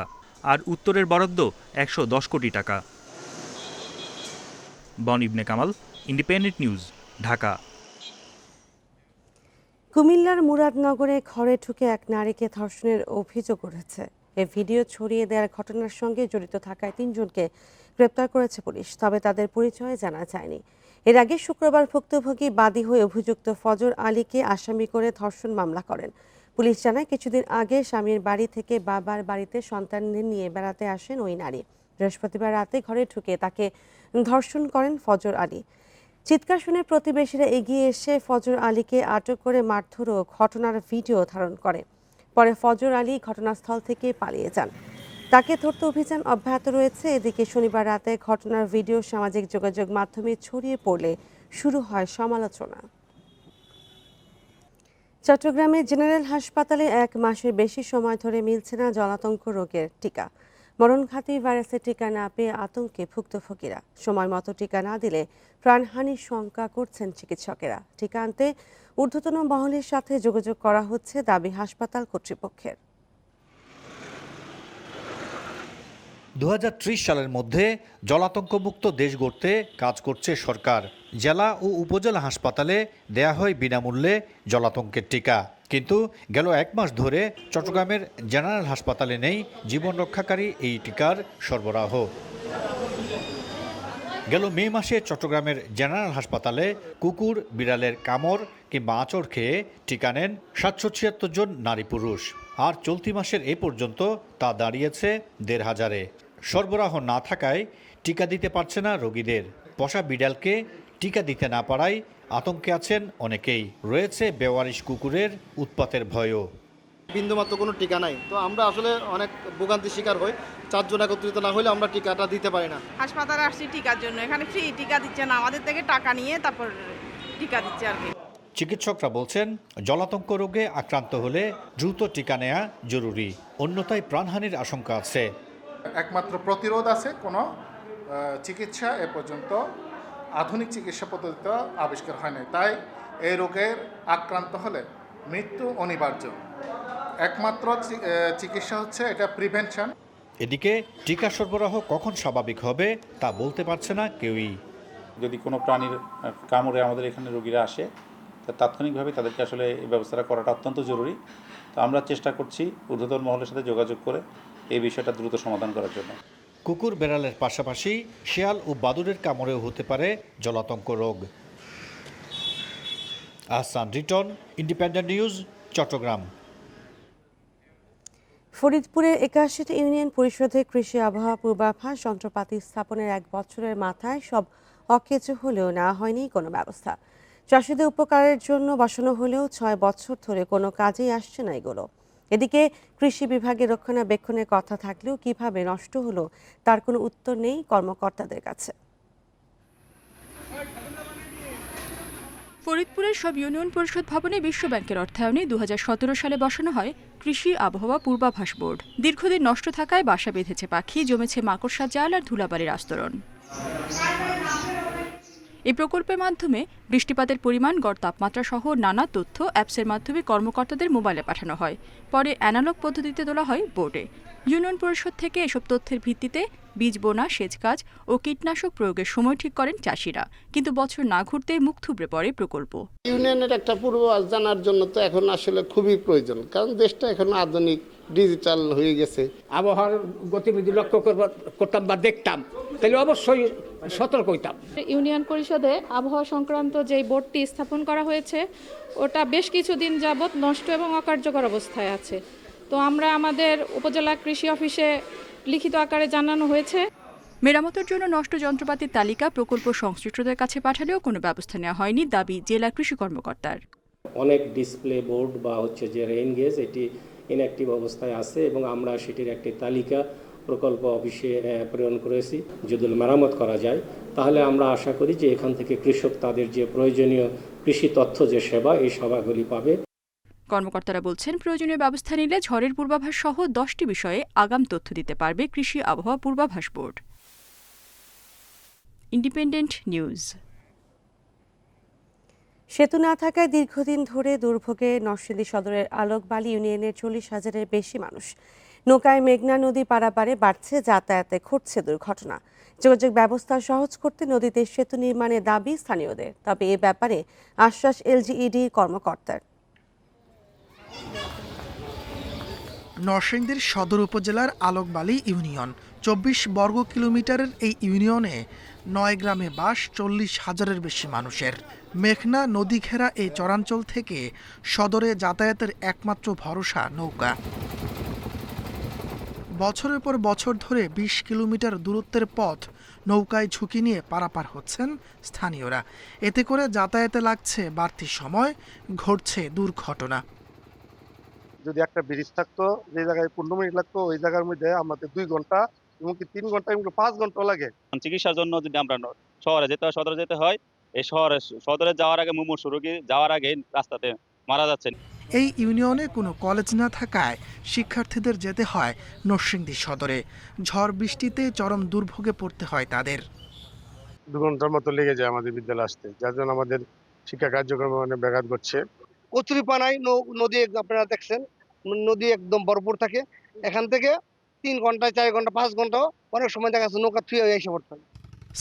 আর উত্তরের বরাদ্দ 110 কোটি টাকা। বন ইবনে কামাল, ইন্ডিপেন্ডেন্ট নিউজ, ঢাকা। কুমিল্লার মুরাদনগরে ঘরে ঢুকে এক নারীকে ধর্ষণের অভিযোগ উঠেছে। এই ভিডিও ছড়িয়ে দেওয়ার ঘটনার সঙ্গে জড়িত থাকায় 3 জনকে গ্রেপ্তার করেছে পুলিশ, তবে তাদের পরিচয় জানা যায়নি। এর আগে শুক্রবার ভুক্তভোগী বাদী হয়ে অভিযুক্ত ফজর আলীকে আসামি করে ধর্ষণ মামলা করেন। পুলিশ জানায় কিছুদিন আগে স্বামীর বাড়ি থেকে বাবার বাড়িতে সন্তানদের নিয়ে বেড়াতে আসেন ওই নারী। বৃহস্পতিবার রাতে ঘরে ঢুকে তাকে ধর্ষণ করেন ফজর আলী। চিৎকার শুনে প্রতিবেশীরা এগিয়ে এসে ফজর আলীকে আটক করে মারধর ও ঘটনার ভিডিও ধারণ করে। পরে ফজর আলী ঘটনাস্থল থেকে পালিয়ে যান। তাকে ধরতে অভিযান অব্যাহত রয়েছে। এদিকে শনিবার রাতে ঘটনার ভিডিও সামাজিক যোগাযোগ মাধ্যমে ছড়িয়ে পড়লে শুরু হয় সমালোচনা। চট্টগ্রামের জেনারেল হাসপাতালে 1 মাসের বেশি সময় ধরে মিলছে না জলাতঙ্ক রোগের টিকা। মরণঘাতী ভাইরাসের টিকা না পেয়ে আতঙ্কে ভুক্তভোগীরা। সময় মতো টিকা না দিলে প্রাণহানির শঙ্কা করছেন চিকিৎসকেরা। টিকা আনতে ঊর্ধ্বতন মহলের সাথে যোগাযোগ করা হচ্ছে দাবি হাসপাতাল কর্তৃপক্ষের। 2030 সালের মধ্যে জলাতঙ্কমুক্ত দেশ গড়তে কাজ করছে সরকার। জেলা ও উপজেলা হাসপাতালে দেয়া হয় বিনামূল্যে জলাতঙ্কের টিকা, কিন্তু গেল 1 মাস ধরে চট্টগ্রামের জেনারেল হাসপাতালে নেই জীবন রক্ষাকারী এই টিকার সরবরাহ। গেল মে মাসে চট্টগ্রামের জেনারেল হাসপাতালে কুকুর বিড়ালের কামড় কিংবা আঁচড় খেয়ে টিকা নেন 776 জন নারী পুরুষ, আর চলতি মাসের এ পর্যন্ত তা দাঁড়িয়েছে 1500-এ। সরবরাহ না থাকায় টিকা দিতে পারছে না রোগীদের। পোষা বিড়ালকে টিকা দিতে না পারায় আতঙ্কে আছেন অনেকেই। রয়েছে বেওয়ারিশ কুকুরের উৎপাতের ভয়ও। বিন্দুমাত্র কোনো টিকা নাই, তো আমরা আসলে অনেক ভোগান্তির শিকার হই। 4 জন একত্রিত না হলে আমরা টিকাটা দিতে পারি না। হাসপাতালে আসছি টিকার জন্য, এখানে ফ্রি টিকা দিচ্ছে না, আমাদের থেকে টাকা নিয়ে তারপর টিকা দিচ্ছে আর কি। চিকিৎসকরা বলছেন জলাতঙ্ক রোগে আক্রান্ত হলে দ্রুত টিকা নেওয়া জরুরি, অন্যথায় প্রাণহানির আশঙ্কা আছে। একমাত্র প্রতিরোধ আছে, কোনো চিকিৎসা এ পর্যন্ত আধুনিক চিকিৎসা পদ্ধতিতে আবিষ্কার হয় নাই। তাই এই রোগের আক্রান্ত হলে মৃত্যু অনিবার্য। একমাত্র চিকিৎসা হচ্ছে এটা প্রিভেনশন। এদিকে টিকা সরবরাহ কখন স্বাভাবিক হবে তা বলতে পারছে না কেউই। যদি কোনো প্রাণীর কামড়ে আমাদের এখানে রোগীরা আসে, তা তাৎক্ষণিকভাবে তাদেরকে আসলে এই ব্যবস্থাটা করাটা অত্যন্ত জরুরি। তো আমরা চেষ্টা করছি ঊর্ধ্বতন মহলের সাথে যোগাযোগ করে এই বিষয়টা দ্রুত সমাধান করার জন্য। কুকুর বেড়ালের পাশাপাশি শেয়াল ও বাদুড়ের কামড়েও হতে পারে জলাতঙ্ক রোগ। Ahsan Riton, Independent News, Chittagong. ফরিদপুরের 81টি ইউনিয়ন পরিষদে কৃষি আবহাওয়া পূর্বাভাস যন্ত্রপাতি স্থাপনের 1 বছরের মাথায় সব অকেজো হলেও নেওয়া হয়নি কোনো ব্যবস্থা। চাষিদের উপকারের জন্য বসানো হলেও 6 বছর ধরে কোনো কাজেই আসছে না এগুলো। এদিকে কৃষি বিভাগের রক্ষণাবেক্ষণের কথা থাকলেও কিভাবে নষ্ট হলো তার কোনো উত্তর নেই কর্মকর্তাদের কাছে। ফরিদপুরের সব ইউনিয়ন পরিষদ ভবনে বিশ্বব্যাংকের অর্থায়নে 2017 সালে বসানো হয় কৃষি আবহাওয়া পূর্বাভাস বোর্ড। দীর্ঘদিন নষ্ট থাকায় বাসা বেঁধেছে পাখি, জমেছে মাকড়সার জাল আর ধুলাবালির আস্তরণ। এই প্রকল্পের মাধ্যমে বৃষ্টিপাতের পরিমাণ, গড় তাপমাত্রা সহ নানা তথ্য অ্যাপসের মাধ্যমে কর্মকর্তাদের মোবাইলে পাঠানো হয়। পরে অ্যানালগ পদ্ধতিতে তোলা হয় বোর্ডে। ইউনিয়ন পরিষদ থেকে এসব তথ্যের ভিত্তিতে বীজ বোনা, সেচ কাজ ও কীটনাশক প্রয়োগের সময় ঠিক করেন চাষিরা, কিন্তু বছর না ঘুরতে মুখ থুবড়ে পড়ে প্রকল্প। ইউনিয়নের একটা পূর্বাভাস জানার জন্য তো এখন আসলে খুবই প্রয়োজন, কারণ দেশটা এখন আধুনিক ডিজিটাল হয়ে গেছে। আবহাওয়ার গতিবিধি লক্ষ্য করতাম বা দেখতাম, তাহলে অবশ্যই সতর্ক হইতাম। ইউনিয়ন পরিষদে আবহাওয়া সংক্রান্ত যে বোর্ডটি স্থাপন করা হয়েছে ওটা বেশ কিছুদিন যাবৎ নষ্ট এবং অকার্যকর অবস্থায় আছে। তো আমরা আমাদের উপজেলা কৃষি অফিসে লিখিত আকারে জানানো হয়েছে। মেরামতের জন্য নষ্ট যন্ত্রপাতির তালিকা প্রকল্প সংশ্লিষ্টদের কাছে পাঠালেও কোনো ব্যবস্থা নেওয়া হয়নি, দাবি জেলা কৃষি কর্মকর্তার। অনেক ডিসপ্লে বোর্ড বা হচ্ছে যে রেইন গেজ এটি ইনঅ্যাক্টিভ অবস্থায় আছে এবং আমরা সেটির একটি তালিকা প্রকল্প অফিসে প্রেরণ করেছি। যদি মেরামত করা যায় তাহলে আমরা আশা করি যে এখান থেকে কৃষক তাদের যে প্রয়োজনীয় কৃষি তথ্য যে সেবা, এই সেবাগুলি পাবে। কর্মকর্তারা বলছেন, প্রয়োজনীয় ব্যবস্থা নিলে ঝড়ের পূর্বাভাস সহ 10টি বিষয়ে আগাম তথ্য দিতে পারবে কৃষি আবহাওয়া পূর্বাভাস বোর্ড। Independent news. সেতু না থাকায় দীর্ঘদিন ধরে দুর্ভোগে নরসিংদী সদরের আলোকবালি ইউনিয়নের 40,000-এর বেশি মানুষ। নৌকায় মেঘনা নদী পারাপারে বাড়ছে যাতায়াতে, ঘটছে দুর্ঘটনা। যোগাযোগ ব্যবস্থা সহজ করতে নদীতে সেতু নির্মাণের দাবি স্থানীয়দের, তবে এ ব্যাপারে আশ্বাস এলজিইডির কর্মকর্তার। নরসিংদীর সদর উপজেলার আলোকবালি ইউনিয়ন 24 বর্গ কিলোমিটারের এই ইউনিয়নে 9 গ্রামে বাস 40,000-এর বেশি মানুষের। মেঘনা নদী ঘেরা এই চরাঞ্চল থেকে সদরে যাতায়াতের একমাত্র ভরসা নৌকা। বছরের পর বছর ধরে 20 কিলোমিটার দূরত্বের পথ নৌকায় ঝুঁকি নিয়ে পারাপার হচ্ছেন স্থানীয়রা। এতে করে যাতায়াতে লাগছে বাড়তি সময়, ঘটছে দুর্ঘটনা। যদি একটা ব্রিজ থাকতো, যে জায়গায় 15 মিনিট লাগতো ওই জায়গার মধ্যে আমাদের 2 ঘন্টা এমনকি 3 ঘন্টা এমনকি 5 ঘন্টা লাগে। চিকিৎসার জন্য যদি আমরা শহরে যেতে হয়, এই সদরে যাওয়ার আগে মুমূর্ষু রোগী যাওয়ার আগে রাস্তাতে মারা যাচ্ছে। এই ইউনিয়নে কোনো কলেজ না থাকায় শিক্ষার্থীদের যেতে হয় নরসিংদী সদরে। ঝড় বৃষ্টিতে চরম দুর্ভোগে পড়তে হয় তাদের। 2 ঘন্টার মতো লেগে যায় আমাদের বিদ্যালয়ে আসতে, যার জন্য আমাদের শিক্ষা কার্যক্রমে অনেক ব্যাঘাত ঘটছে। কচুরিপানায় নদী আপনারা দেখছেন, নদী একদম ভরপুর থাকে। এখান থেকে 3 ঘন্টা 4 ঘন্টা 5 ঘন্টাও অনেক সময় দেখা যাচ্ছে নৌকা থুয়ে এসে পড়তে হয়।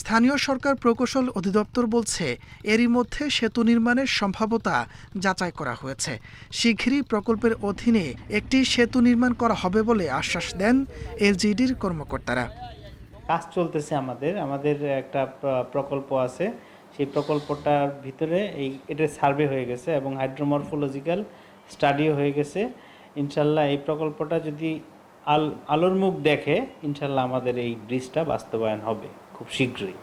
স্থানীয় সরকার প্রকৌশল অধিদপ্তর বলছে এরই মধ্যে সেতু নির্মাণের সম্ভাব্যতা যাচাই করা হয়েছে। শীঘ্রই প্রকল্পের অধীনে একটি সেতু নির্মাণ করা হবে বলে আশ্বাস দেন এলজিডির কর্মকর্তারা। কাজ চলতেছে, আমাদের একটা প্রকল্প আছে, সেই প্রকল্পটার ভিতরে এটার সার্ভে হয়ে গেছে এবং হাইড্রোমরফোলজিক্যাল স্টাডিও হয়ে গেছে। ইনশাল্লাহ এই প্রকল্পটা যদি আলোর মুখ দেখে, ইনশাল্লাহ আমাদের এই ব্রিজটা বাস্তবায়ন হবে খুব শীঘ্রই।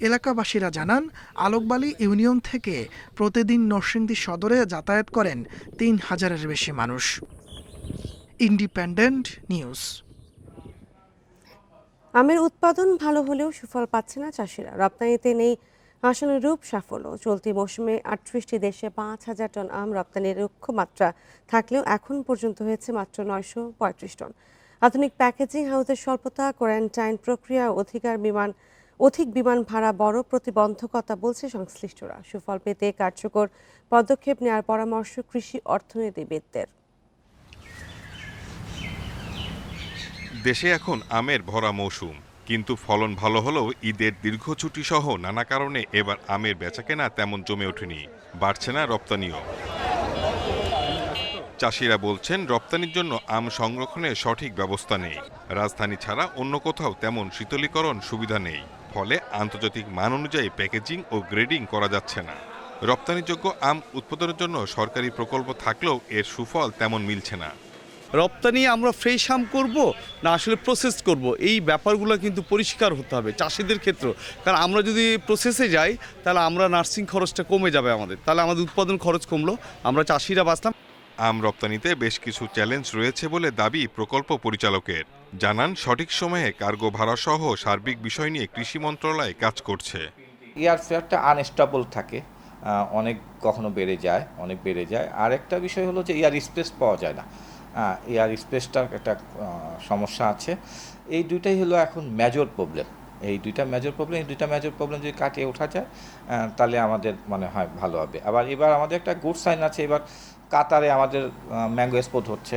এলাকাবাসীরা জানান, আলোকবালি ইউনিয়ন থেকে প্রতিদিন নরসিংদী সদরে যাতায়াত করেন 3000-এর বেশি মানুষ। Independent news. আমের উৎপাদন ভালো হলেও সুফল পাচ্ছে না চাষিরা। রপ্তানিতে নেই আশানুরূপ সাফল্য। চলতি মৌসুমে 38টি দেশে 5000 টন আম রপ্তানির লক্ষ্যমাত্রা থাকলেও এখন পর্যন্ত হয়েছে মাত্র 935 টন। আধুনিক প্যাকেজিং হাউসের স্বল্পতা, কোয়ারেন্টাইন প্রক্রিয়া, অধিক বিমান ভাড়া বড় প্রতিবন্ধকতা বলছে সংশ্লিষ্টরা। সুফল পেতে কার্যকর পদক্ষেপ নেওয়ার পরামর্শ কৃষি অর্থনীতিবিদদের। দেশে এখন আমের ভরা মৌসুম, কিন্তু ফলন ভালো হলেও ঈদের দীর্ঘ ছুটি সহ নানা কারণে এবার আমের বেচাকেনা তেমন জমে ওঠেনি, বাড়ছে না রপ্তানিও। চাষিরা বলছেন রপ্তানির জন্য আম সংরক্ষণের সঠিক ব্যবস্থা নেই। রাজধানী ছাড়া অন্য কোথাও তেমন শীতলীকরণ সুবিধা নেই, ফলে আন্তর্জাতিক মান অনুযায়ী প্যাকেজিং ও গ্রেডিং করা যাচ্ছে না। রপ্তানিযোগ্য আম উৎপাদনের জন্য সরকারি প্রকল্প থাকলেও এর সুফল তেমন মিলছে না। রপ্তানি আমরা ফ্রেশ আম করব না আসলে প্রসেস করব, এই ব্যাপারগুলো কিন্তু পরিষ্কার হতে হবে চাষিদের ক্ষেত্রে। কারণ আমরা যদি প্রসেসে যাই তাহলে আমরা নার্সিং খরচটা কমে যাবে আমাদের, তাহলে আমাদের উৎপাদন খরচ কমলো, আমরা চাষিরা বাঁচলাম। আম রপ্তানিতে বেশ কিছু চ্যালেঞ্জ রয়েছে বলে দাবি প্রকল্প পরিচালকের। জানান, সঠিক সময়ে কার্গো ভাড়া সহ সার্বিক বিষয় নিয়ে কৃষি মন্ত্রণালয় কাজ করছে। এয়ার ফেয়ারটা আনস্টেবল থাকে, কখনো বেড়ে যায়। আর একটা বিষয় হলো যে এয়ার স্পেস পাওয়া যায় না, এয়ার স্পেসটার একটা সমস্যা আছে। এই দুইটাই হলো এখন মেজর প্রবলেম। এই দুইটা মেজর প্রবলেম যদি কাটিয়ে ওঠা যায় তাহলে আমাদের মনে হয় ভালো হবে। আবার এবার আমাদের একটা গুড সাইন আছে, এবার কাতারে আমাদের ম্যাঙ্গো এক্সপোর্ট হচ্ছে।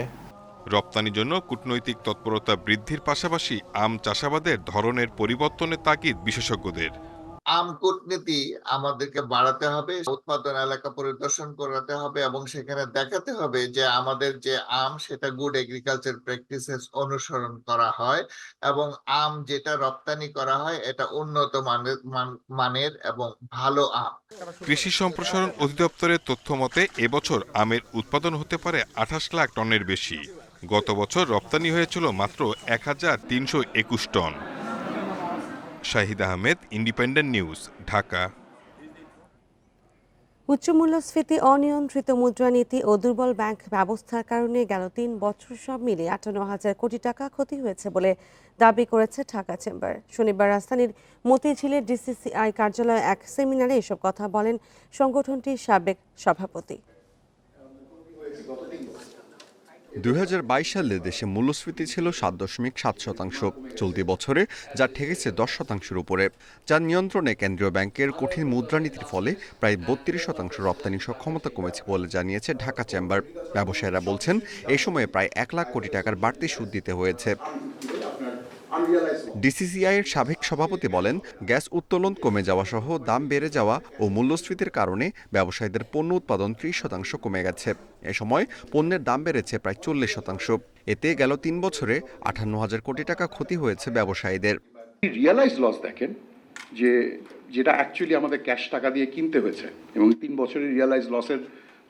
রপ্তানির জন্য কূটনৈতিক তৎপরতা বৃদ্ধির পাশাপাশি আম চাষাবাদের ধরনের পরিবর্তনের তাগিদ বিশেষজ্ঞদের। আম কূটনীতি আমাদেরকে বাড়াতে হবে, উৎপাদন এলাকা পরিদর্শন করাতে হবে এবং সেখানে দেখাতে হবে যে আমাদের যে আম সেটা গুড এগ্রিকালচার প্র্যাকটিসেস অনুসরণ করা হয় এবং আম যেটা রপ্তানি করা হয় এটা উন্নত মানের এবং ভালো আম। কৃষি সম্প্রসারণ অধিদপ্তরের তথ্য মতে এবছর আমের উৎপাদন হতে পারে 28 লাখ টনের বেশি। গত বছর রপ্তানি হয়েছিল মাত্র 1321 টন। Shahid Ahmed, Independent News, Dhaka. উচ্চ মূল্যস্ফীতি, অনিয়ন্ত্রিত মুদ্রানীতি ও দুর্বল ব্যাংক ব্যবস্থার কারণে গেল 3 বছর সব মিলিয়ে 58,000 কোটি টাকা ক্ষতি হয়েছে বলে দাবি করেছে ঢাকা চেম্বার। শনিবার রাজধানীর মতিঝিলের ডিসিসিআই কার্যালয়ে এক সেমিনারে এসব কথা বলেন সংগঠনটির সাবেক সভাপতি। 2022 সালে দেশে মূল্যস্ফীতি ছিল 7.7%, চলতি বছরে যা ঠেকেছে 10%-এর উপরে। যার নিয়ন্ত্রণে কেন্দ্রীয় ব্যাংকের কঠিন মুদ্রানীতির ফলে প্রায় 32% রপ্তানি সক্ষমতা কমেছে বলে জানিয়েছে ঢাকা চেম্বার। ব্যবসায়ীরা বলছেন এই সময়ে প্রায় 1 লাখ কোটি টাকার বাড়তি সুদ দিতে হয়েছে। ডিসিসিআইয়ের সাবেক সভাপতি বলেন, গ্যাস উত্তোলন কমে যাওয়া সহ দাম বেড়ে যাওয়া ও মূল্যস্ফীতির কারণে ব্যবসায়ীদের পণ্য উৎপাদন 30% কমে গেছে। এ সময় পণ্যের দাম বেড়েছে প্রায় 40%। এতে গেল 3 বছরে 58,000 কোটি টাকা ক্ষতি হয়েছে ব্যবসায়ীদের। রিয়ালাইজ লস দেখেন যেটা অ্যাকচুয়ালি আমাদের ক্যাশ টাকা দিয়ে কিনতে হয়েছে এবং 3 বছরের রিয়ালাইজ লসের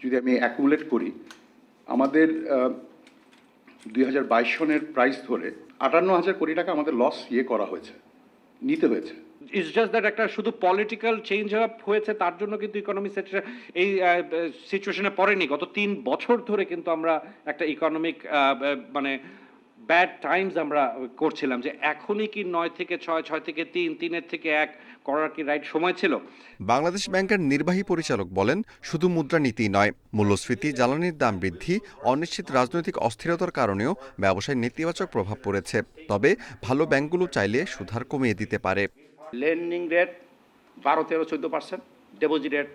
যদি আমি অ্যাকুমুলেট করি, আমাদের 2022 সনের প্রাইস ধরে 58,000 কোটি টাকা আমাদের লস করা হয়েছে, নিতে হয়েছে। ইটস জাস্ট দ্যাট একটা শুধু পলিটিক্যাল চেঞ্জ হয়েছে তার জন্য কিন্তু ইকোনমিক সেক্টর এই সিচুয়েশনে পড়েনি। গত 3 বছর ধরে কিন্তু আমরা একটা ইকোনমিক মানে ব্যাড টাইমস আমরা করছিলাম, যে এখনই কি 9 থেকে 6, 6 থেকে 3, 3 থেকে 1 করার কি রাইট সময় ছিল? বাংলাদেশ ব্যাংকের নির্বাহী পরিচালক বলেন, শুধু মুদ্রানীতি নয়, মূল্যস্ফীতি, জ্বালানির দাম বৃদ্ধি, অনিশ্চিত রাজনৈতিক অস্থিরতার কারণেও ব্যবসায় নেতিবাচক প্রভাব পড়েছে। তবে ভালো ব্যাংকগুলো চাইলে সুদহার কমিয়ে দিতে পারে। Lending rate 12, 13, 14%, deposit rate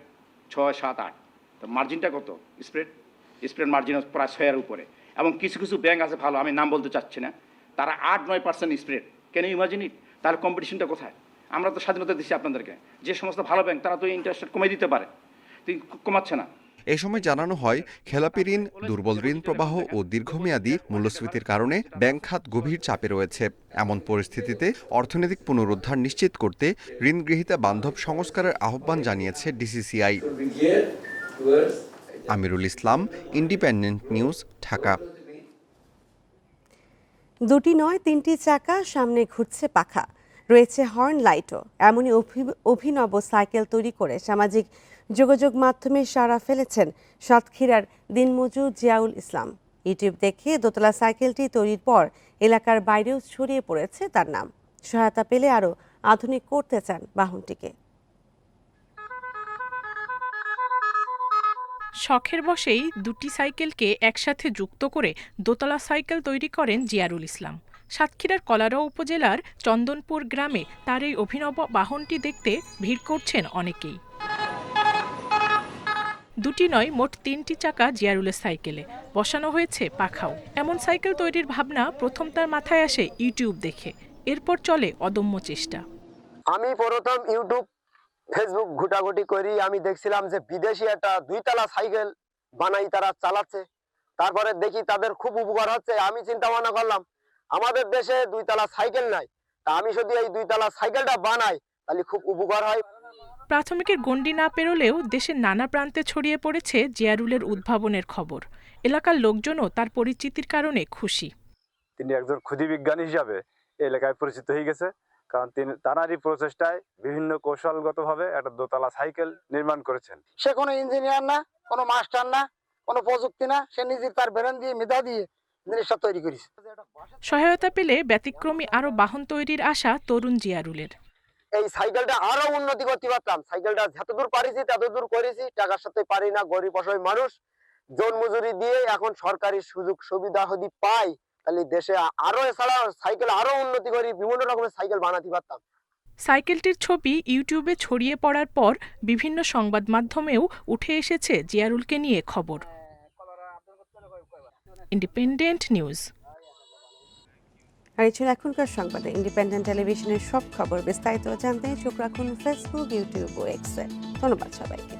6, 7, 8। তো মার্জিনটা কত? স্প্রেড মার্জিন প্রায় 6-এর উপরে। এবং কিছু কিছু ব্যাংক আছে ভালো, আমি নাম বলতে চাচ্ছি না, তারা 8-9% spread. Can you imagine it? তাহলে কম্পিটিশনটা কোথায়? আমরা তো স্বাধীনতা দিচ্ছি আপনাদেরকে। যে সমস্ত ভালো ব্যাংক তারা তো ইন্টারেস্ট রেট কমিয়ে দিতে পারে, কমাচ্ছে না। এই সময় জানানো হয়, খেলাপি ঋণ, দুর্বল ঋণ প্রবাহ ও দীর্ঘমেয়াদী মূল্যস্ফীতির কারণে ব্যাংক খাত গভীর চাপে রয়েছে। এমন পরিস্থিতিতে অর্থনৈতিক পুনরুদ্ধার নিশ্চিত করতে ঋণ গ্রহীতা বান্ধব সংস্কারের আহ্বান জানিয়েছে DCCI. Amirul Islam, Independent News, Dhaka. 2টি নয় 3টি চাকা, সামনে ঘুরছে পাখা, রয়েছে হর্ন লাইটও, এমনই অভিনব সাইকেল তৈরি করে সামাজিক যোগাযোগ মাধ্যমে সাড়া ফেলেছেন সাতক্ষীরার দিনমজুর জিয়াউল ইসলাম। ইউটিউব দেখে দোতলা সাইকেলটি তৈরির পর এলাকার বাইরেও ছড়িয়ে পড়েছে তার নাম। সহায়তা পেলে আরও আধুনিক করতে চান বাহনটিকে। শখের বশেই 2টি সাইকেলকে একসাথে যুক্ত করে দোতলা সাইকেল তৈরি করেন জিয়ারুল ইসলাম। সাতক্ষীরার কলারোয়া উপজেলার চন্দনপুর গ্রামে তার এই অভিনব বাহনটি দেখতে ভিড় করছেন অনেকেই। 2টি নয়, মোট 3টি চাকা জিয়ারুলের সাইকেলে, বসানো হয়েছে পাখাও। এমন সাইকেল তৈরির ভাবনা প্রথম তার মাথায় আসে ইউটিউব দেখে, এরপর চলে অদম্য চেষ্টা। আমি প্রথম ইউটিউব ফেসবুক ঘুটাঘুটি করি, আমি দেখছিলাম যে বিদেশি একটা 2তলা সাইকেল বানাই তারা চালাচ্ছে। তারপরে দেখি তাদের খুব উপকার হচ্ছে। আমি চিন্তা ভাবনা করলাম, আমাদের দেশে 2তলা সাইকেল নাই, তা আমি যদি এই 2তলা সাইকেলটা বানাই তাহলে খুব উপকার হয়। প্রাথমিকের গণ্ডি না পেরোলেও দেশের নানা প্রান্তে ছড়িয়ে পড়েছে জিয়ারুলের উদ্ভাবনের খবর। এলাকার লোকজনও তার পরিচিতির কারণে খুশি। তিনি একজন ক্ষুদি বিজ্ঞানী হিসাবে এলাকায় পরিচিত হয়ে গেছে, কারণ তিনি তাঁরই প্রচেষ্টায় বিভিন্ন কৌশলগতভাবে একটা দোতলা সাইকেল নির্মাণ করেছেন। সে কোনো ইঞ্জিনিয়ার না, কোনো মাস্টার না, কোনো প্রযুক্তি না, সে নিজে তার ব্রেন দিয়ে মেধা দিয়ে জিনিসটা তৈরি করেছে। সহায়তা পেলে ব্যতিক্রমী আরো বাহন তৈরির আশা তরুণ জিয়ারুলের। এই সাইকেলটা আরো উন্নতি করতে পারতাম। সাইকেলটা যতদূর পারিছি ততদূর করেছি, টাকার সাথে পারি না, গরিব অসহায় মানুষ, জন মজুরি দিয়ে এখন সরকারি সুযোগ সুবিধা যদি পাই তাহলে দেশে আরো এছাড়া সাইকেল আরো উন্নতি করি, বিভিন্ন রকমের সাইকেল বানাতে পারতাম। সাইকেলটির ছবি ইউটিউবে ছড়িয়ে পড়ার পর বিভিন্ন সংবাদ মাধ্যমেও উঠে এসেছে জিয়ারুলকে নিয়ে খবর। Independent news. আর এই ছিল এখনকার সংবাদে। ইন্ডিপেন্ডেন্ট টেলিভিশনের সব খবর বিস্তারিত জানতে চোখ রাখুন ফেসবুক, ইউটিউব ও এক্সে। ধন্যবাদ সবাইকে।